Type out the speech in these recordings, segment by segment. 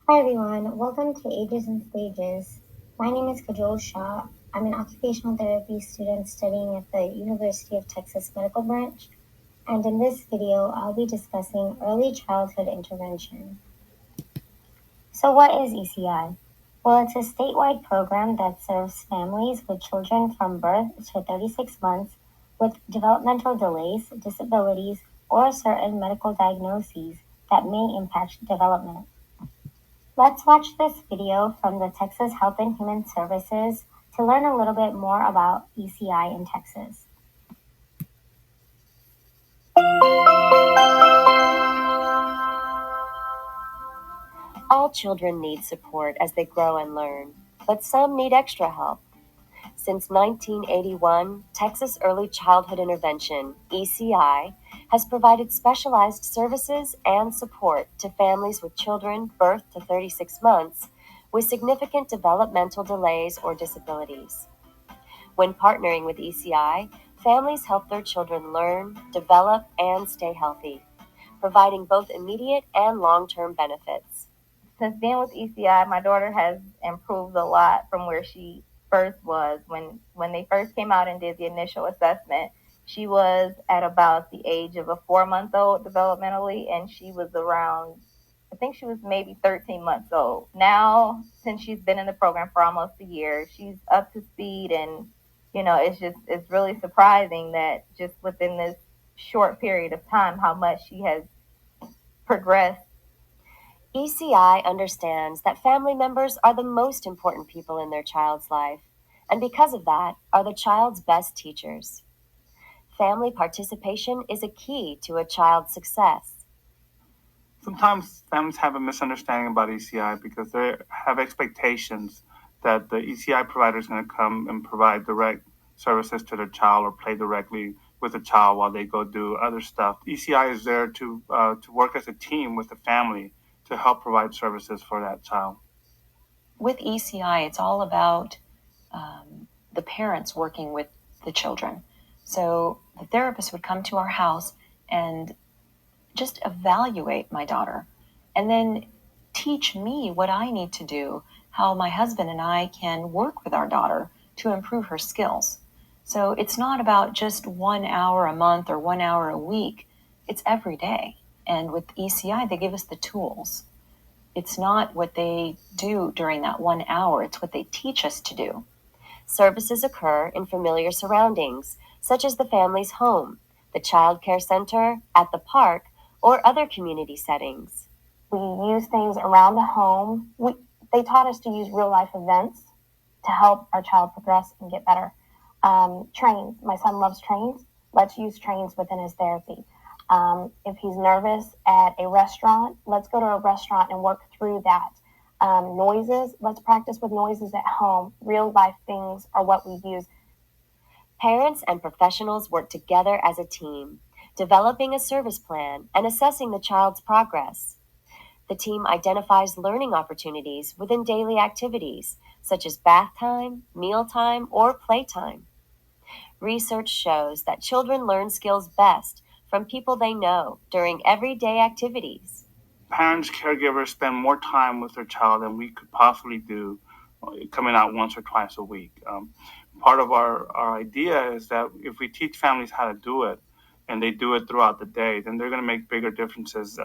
Hi everyone, welcome to Ages and Stages. My name is Kajol Shah. I'm an occupational therapy student studying at the University of Texas Medical Branch, and in this video, I'll be discussing early childhood intervention. So, what is ECI? Well, it's a statewide program that serves families with children from birth to 36 months with developmental delays, disabilities, or certain medical diagnoses that may impact development. Let's watch this video from the Texas Health and Human Services to learn a little bit more about ECI in Texas. All children need support as they grow and learn, but some need extra help. Since 1981, Texas Early Childhood Intervention, ECI, has provided specialized services and support to families with children birth to 36 months with significant developmental delays or disabilities. When partnering with ECI, families help their children learn, develop, and stay healthy, providing both immediate and long-term benefits. Since being with ECI, my daughter has improved a lot from where she first was. When they first came out and did the initial assessment, she was at about the age of a 4 month old developmentally, and she was around, I think she was maybe 13 months old. Now, since she's been in the program for almost a year, she's up to speed, and it's really surprising that just within this short period of time how much she has progressed. ECI understands that family members are the most important people in their child's life, and because of that, are the child's best teachers. Family participation is a key to a child's success. Sometimes families have a misunderstanding about ECI because they have expectations that the ECI provider is going to come and provide direct services to their child or play directly with the child while they go do other stuff. ECI is there to work as a team with the family to help provide services for that child. With ECI, it's all about the parents working with the children. So the therapist would come to our house and just evaluate my daughter and then teach me what I need to do, how my husband and I can work with our daughter to improve her skills. So it's not about just 1 hour a month or 1 hour a week, it's every day. And with ECI, they give us the tools. It's not what they do during that 1 hour, it's what they teach us to do. Services occur in familiar surroundings, such as the family's home, the child care center, at the park, or other community settings. We use things around the home. They taught us to use real life events to help our child progress and get better. Trains. My son loves trains. Let's use trains within his therapy. If he's nervous at a restaurant, let's go to a restaurant and work through that. Noises, let's practice with noises at home. Real life things are what we use. Parents and professionals work together as a team, developing a service plan and assessing the child's progress. The team identifies learning opportunities within daily activities, such as bath time, meal time, or playtime. Research shows that children learn skills best from people they know during everyday activities. Parents, caregivers spend more time with their child than we could possibly do coming out once or twice a week. Part of our idea is that if we teach families how to do it and they do it throughout the day, then they're going to make bigger differences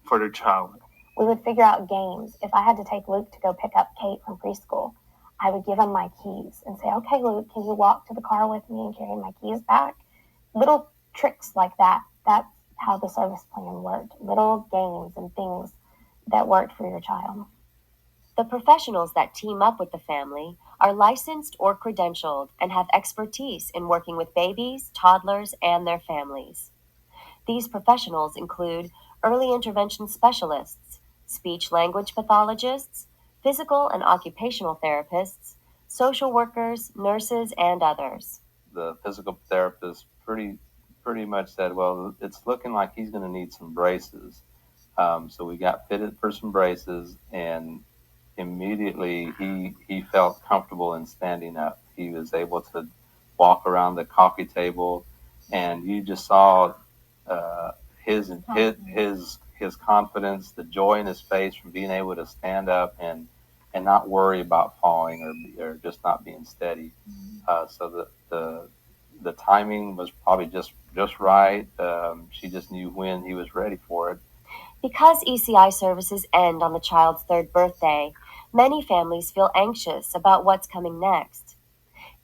for their child. We would figure out games. If I had to take Luke to go pick up Kate from preschool, I would give him my keys and say, okay, Luke, can you walk to the car with me and carry my keys back? Little tricks like that. That's how the service plan worked. Little games and things that worked for your child. The professionals that team up with the family are licensed or credentialed and have expertise in working with babies, toddlers, and their families. These professionals include early intervention specialists, speech language pathologists, physical and occupational therapists, social workers, nurses, and others. The physical therapist pretty much said, well, it's looking like he's going to need some braces. So we got fitted for some braces, and immediately he felt comfortable in standing up. He was able to walk around the coffee table, and you just saw his his confidence, the joy in his face from being able to stand up and not worry about falling or just not being steady. So the timing was probably just right. She just knew when he was ready for it. Because ECI services end on the child's third birthday, many families feel anxious about what's coming next.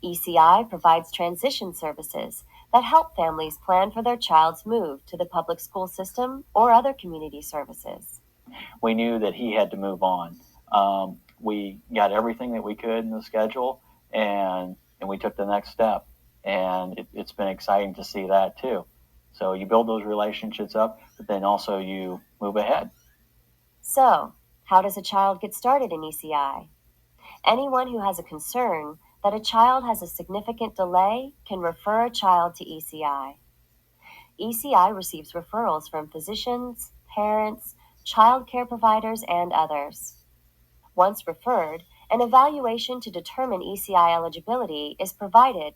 ECI provides transition services that help families plan for their child's move to the public school system or other community services. We knew that he had to move on. We got everything that we could in the schedule, and we took the next step. And it's been exciting to see that too. So you build those relationships up, but then also you move ahead. So, how does a child get started in ECI? Anyone who has a concern that a child has a significant delay can refer a child to ECI. ECI receives referrals from physicians, parents, child care providers, and others. Once referred, an evaluation to determine ECI eligibility is provided.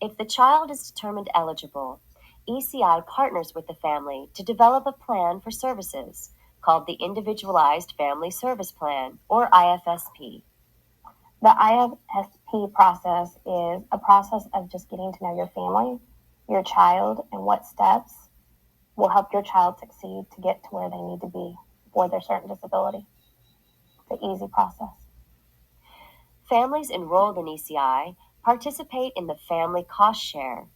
If the child is determined eligible, ECI partners with the family to develop a plan for services called the Individualized Family Service Plan, or IFSP. The IFSP process is a process of just getting to know your family, your child, and what steps will help your child succeed to get to where they need to be for their certain disability. It's an easy process. Families enrolled in ECI participate in the Family Cost Share,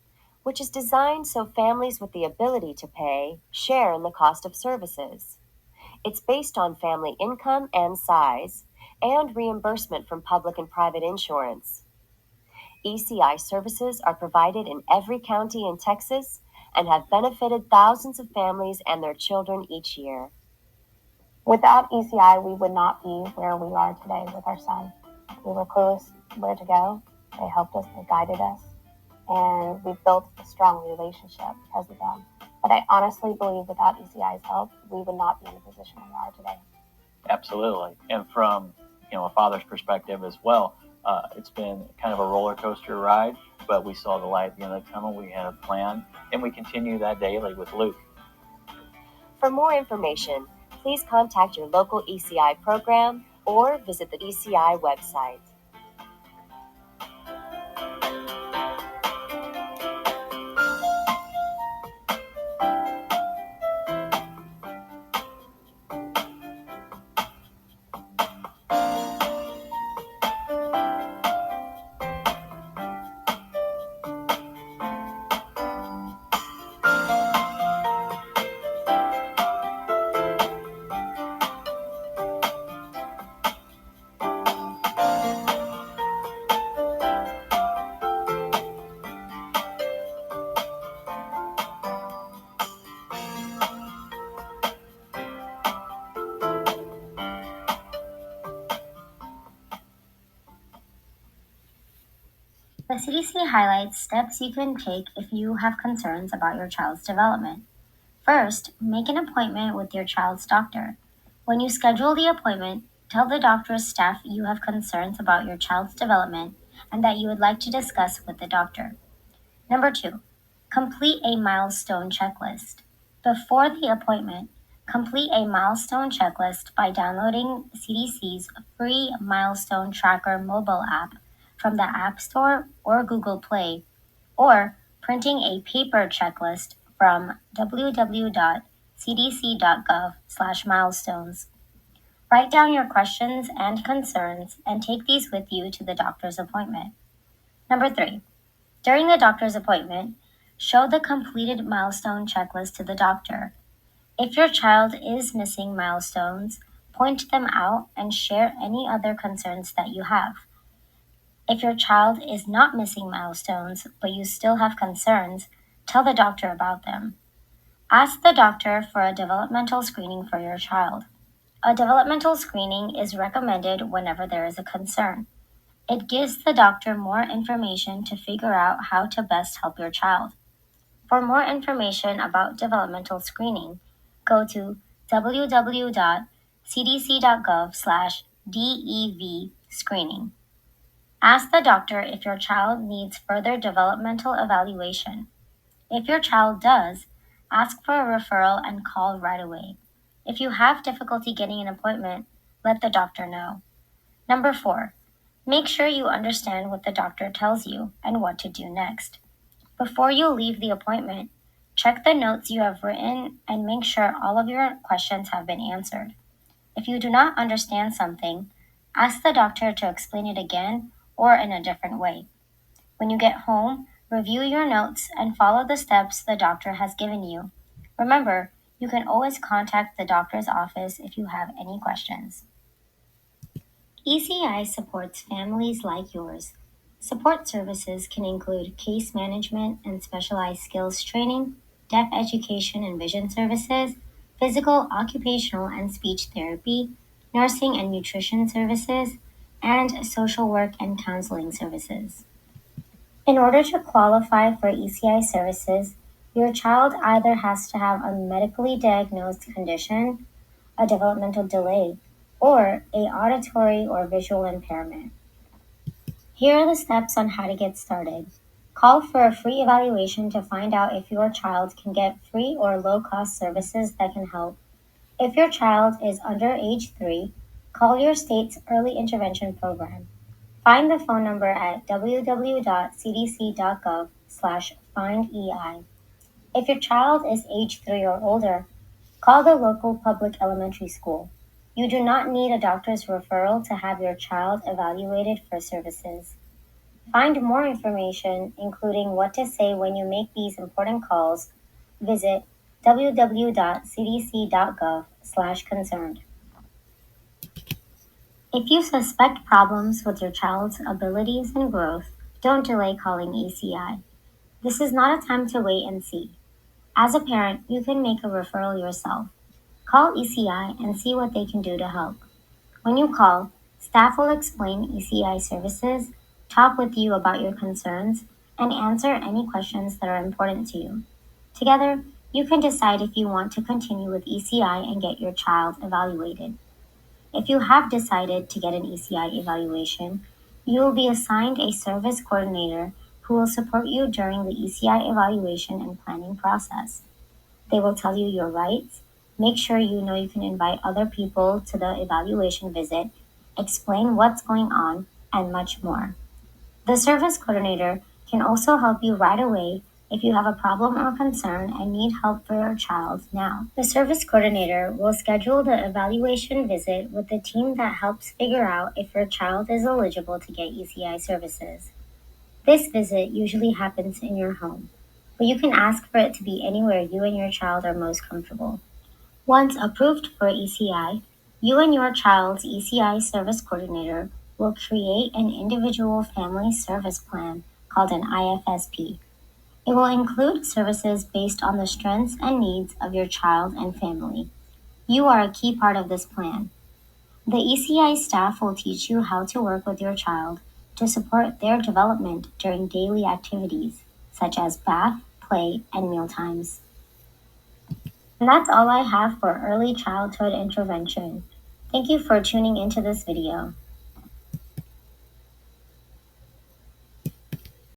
which is designed so families with the ability to pay share in the cost of services. It's based on family income and size, and reimbursement from public and private insurance. ECI services are provided in every county in Texas and have benefited thousands of families and their children each year. Without ECI, we would not be where we are today with our son. We were clueless where to go. They helped us, they guided us, and we built a strong relationship because of them. But I honestly believe without ECI's help, we would not be in the position we are today. Absolutely. And from a father's perspective as well, it's been kind of a roller coaster ride, but we saw the light at the end of the tunnel. We had a plan, and we continue that daily with Luke. For more information, please contact your local ECI program or visit the ECI website. The CDC highlights steps you can take if you have concerns about your child's development. First, make an appointment with your child's doctor. When you schedule the appointment, tell the doctor's staff you have concerns about your child's development and that you would like to discuss with the doctor. Number 2, complete a milestone checklist. Before the appointment, complete a milestone checklist by downloading CDC's free Milestone Tracker mobile app from the App Store or Google Play, or printing a paper checklist from www.cdc.gov/milestones. Write down your questions and concerns and take these with you to the doctor's appointment. Number 3, during the doctor's appointment, show the completed milestone checklist to the doctor. If your child is missing milestones, point them out and share any other concerns that you have. If your child is not missing milestones, but you still have concerns, tell the doctor about them. Ask the doctor for a developmental screening for your child. A developmental screening is recommended whenever there is a concern. It gives the doctor more information to figure out how to best help your child. For more information about developmental screening, go to www.cdc.gov/DEV screening. Ask the doctor if your child needs further developmental evaluation. If your child does, ask for a referral and call right away. If you have difficulty getting an appointment, let the doctor know. Number 4, make sure you understand what the doctor tells you and what to do next. Before you leave the appointment, check the notes you have written and make sure all of your questions have been answered. If you do not understand something, ask the doctor to explain it again or in a different way. When you get home, review your notes and follow the steps the doctor has given you. Remember, you can always contact the doctor's office if you have any questions. ECI supports families like yours. Support services can include case management and specialized skills training, deaf education and vision services, physical, occupational, and speech therapy, nursing and nutrition services, and social work and counseling services. In order to qualify for ECI services, your child either has to have a medically diagnosed condition, a developmental delay, or a auditory or visual impairment. Here are the steps on how to get started. Call for a free evaluation to find out if your child can get free or low-cost services that can help. If your child is under age 3, call your state's early intervention program. Find the phone number at www.cdc.gov/findEI. If your child is age 3 or older, call the local public elementary school. You do not need a doctor's referral to have your child evaluated for services. Find more information, including what to say when you make these important calls, visit www.cdc.gov/concerned. If you suspect problems with your child's abilities and growth, don't delay calling ECI. This is not a time to wait and see. As a parent, you can make a referral yourself. Call ECI and see what they can do to help. When you call, staff will explain ECI services, talk with you about your concerns, and answer any questions that are important to you. Together, you can decide if you want to continue with ECI and get your child evaluated. If you have decided to get an ECI evaluation, you will be assigned a service coordinator who will support you during the ECI evaluation and planning process. They will tell you your rights, make sure you know you can invite other people to the evaluation visit, explain what's going on, and much more. The service coordinator can also help you right away if you have a problem or concern and need help for your child now. The service coordinator will schedule the evaluation visit with the team that helps figure out if your child is eligible to get ECI services. This visit usually happens in your home, but you can ask for it to be anywhere you and your child are most comfortable. Once approved for ECI, you and your child's ECI service coordinator will create an individual family service plan called an IFSP. It will include services based on the strengths and needs of your child and family. You are a key part of this plan. The ECI staff will teach you how to work with your child to support their development during daily activities, such as bath, play, and mealtimes. And that's all I have for early childhood intervention. Thank you for tuning into this video.